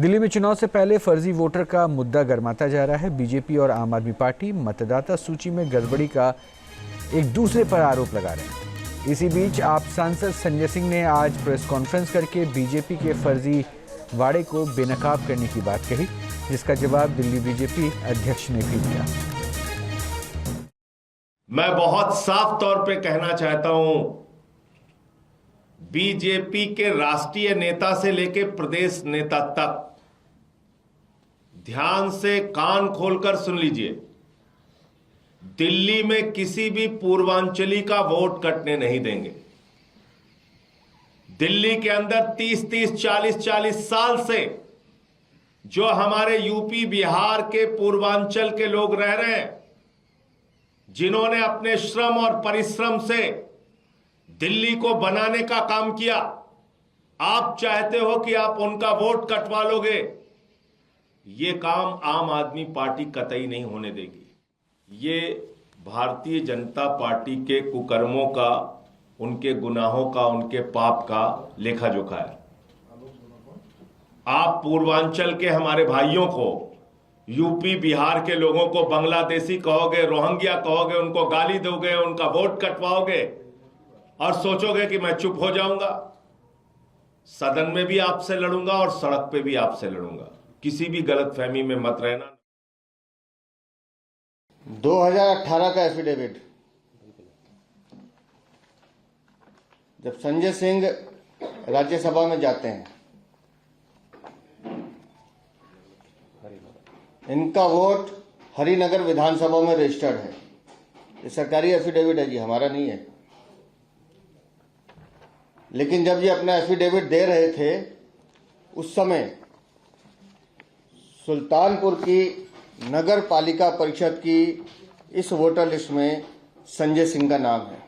दिल्ली में चुनाव से पहले फर्जी वोटर का मुद्दा गर्माता जा रहा है। बीजेपी और आम आदमी पार्टी मतदाता सूची में गड़बड़ी का एक दूसरे पर आरोप लगा रहे हैं। इसी बीच आप सांसद संजय सिंह ने आज प्रेस कॉन्फ्रेंस करके बीजेपी के फर्जी वाड़े को बेनकाब करने की बात कही, जिसका जवाब दिल्ली बीजेपी अध्यक्ष ने भी दिया। मैं बहुत साफ तौर पे कहना चाहता हूं, बीजेपी के राष्ट्रीय नेता से लेकर प्रदेश नेता तक ध्यान से कान खोलकर सुन लीजिए। दिल्ली में किसी भी पूर्वांचली का वोट कटने नहीं देंगे। दिल्ली के अंदर 30-30, 40-40 साल से जो हमारे यूपी बिहार के पूर्वांचल के लोग रह रहे हैं, जिन्होंने अपने श्रम और परिश्रम से दिल्ली को बनाने का काम किया, आप चाहते हो कि आप उनका वोट कटवा लोगे। ये काम आम आदमी पार्टी कतई नहीं होने देगी। ये भारतीय जनता पार्टी के कुकर्मों का, उनके गुनाहों का, उनके पाप का लेखा जोखा है। आप पूर्वांचल के हमारे भाइयों को, यूपी बिहार के लोगों को बांग्लादेशी कहोगे, रोहिंग्या कहोगे, उनको गाली दोगे, उनका वोट कटवाओगे और सोचोगे कि मैं चुप हो जाऊंगा। सदन में भी आपसे लड़ूंगा और सड़क पे भी आपसे लड़ूंगा। किसी भी गलतफहमी में मत रहना। 2018 का एफिडेविट जब संजय सिंह राज्यसभा में जाते हैं, इनका वोट हरिनगर विधानसभा में रजिस्टर्ड है। ये सरकारी एफिडेविट है जी, हमारा नहीं है। लेकिन जब ये अपना एफिडेविट दे रहे थे, उस समय सुल्तानपुर की नगर पालिका परिषद की इस वोटर लिस्ट में संजय सिंह का नाम है।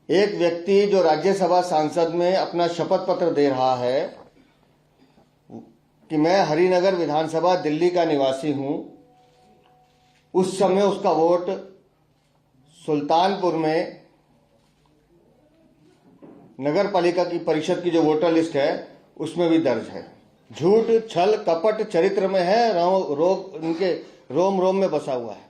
एक व्यक्ति जो राज्यसभा सांसद में अपना शपथ पत्र दे रहा है कि मैं हरिनगर विधानसभा दिल्ली का निवासी हूं, उस समय उसका वोट सुल्तानपुर में नगर पालिका की परिषद की जो वोटर लिस्ट है उसमें भी दर्ज है। झूठ, छल, कपट चरित्र में है, उनके रोम रोम में बसा हुआ है।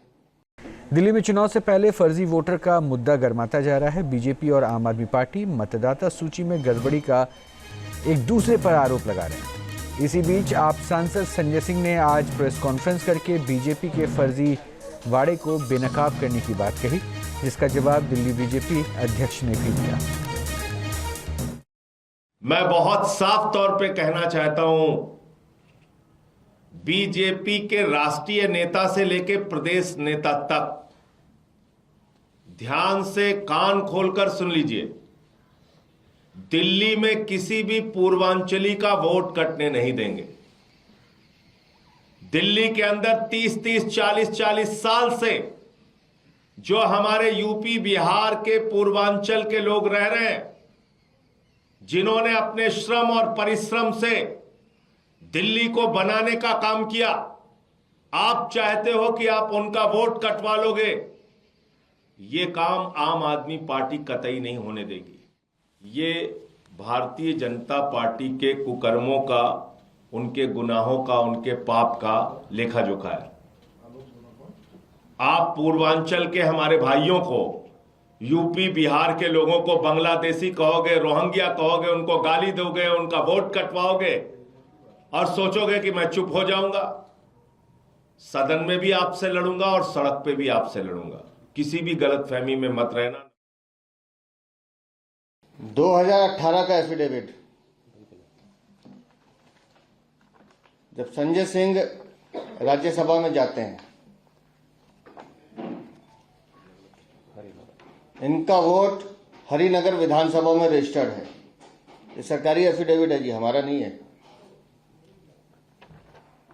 दिल्ली में चुनाव से पहले फर्जी वोटर का मुद्दा गर्माता जा रहा है। बीजेपी और आम आदमी पार्टी मतदाता सूची में गड़बड़ी का एक दूसरे पर आरोप लगा रहे हैं। इसी बीच आप सांसद संजय सिंह ने आज प्रेस कॉन्फ्रेंस करके बीजेपी के फर्जी वाड़े को बेनकाब करने की बात कही, जिसका जवाब दिल्ली बीजेपी अध्यक्ष ने भी दिया। मैं बहुत साफ तौर पे कहना चाहता हूं, बीजेपी के राष्ट्रीय नेता से लेकर प्रदेश नेता तक ध्यान से कान खोलकर सुन लीजिए। दिल्ली में किसी भी पूर्वांचली का वोट कटने नहीं देंगे। दिल्ली के अंदर 30-30, 40-40 साल से जो हमारे यूपी बिहार के पूर्वांचल के लोग रह रहे हैं, जिन्होंने अपने श्रम और परिश्रम से दिल्ली को बनाने का काम किया, आप चाहते हो कि आप उनका वोट कटवा लोगे। ये काम आम आदमी पार्टी कतई नहीं होने देगी। ये भारतीय जनता पार्टी के कुकर्मों का, उनके गुनाहों का, उनके पाप का लेखा जोखा है। आप पूर्वांचल के हमारे भाइयों को, यूपी बिहार के लोगों को बांग्लादेशी कहोगे, रोहिंग्या कहोगे, उनको गाली दोगे, उनका वोट कटवाओगे और सोचोगे कि मैं चुप हो जाऊंगा। सदन में भी आपसे लड़ूंगा और सड़क पे भी आपसे लड़ूंगा। किसी भी गलतफहमी में मत रहना। 2018 का एफिडेविट जब संजय सिंह राज्यसभा में जाते हैं, इनका वोट हरिनगर विधानसभा में रजिस्टर्ड है। ये सरकारी एफिडेविट है जी, हमारा नहीं है।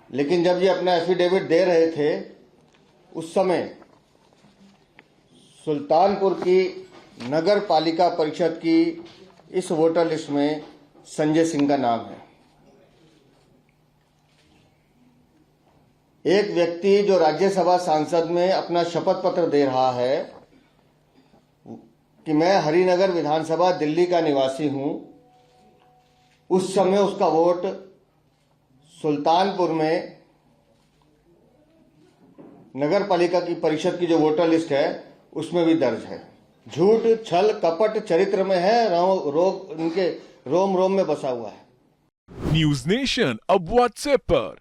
लेकिन जब ये अपना एफिडेविट दे रहे थे, उस समय सुल्तानपुर की नगर पालिका परिषद की इस वोटर लिस्ट में संजय सिंह का नाम है। एक व्यक्ति जो राज्यसभा सांसद में अपना शपथ पत्र दे रहा है कि मैं हरिनगर विधानसभा दिल्ली का निवासी हूं, उस समय उसका वोट सुल्तानपुर में नगर पालिका की परिषद की जो वोटर लिस्ट है उसमें भी दर्ज है। झूठ, छल, कपट चरित्र में है, उनके रोम रोम में बसा हुआ है। न्यूज नेशन अब व्हाट्सएप पर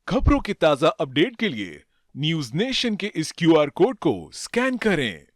खबरों के ताजा अपडेट के लिए न्यूज नेशन के इस QR कोड को स्कैन करें।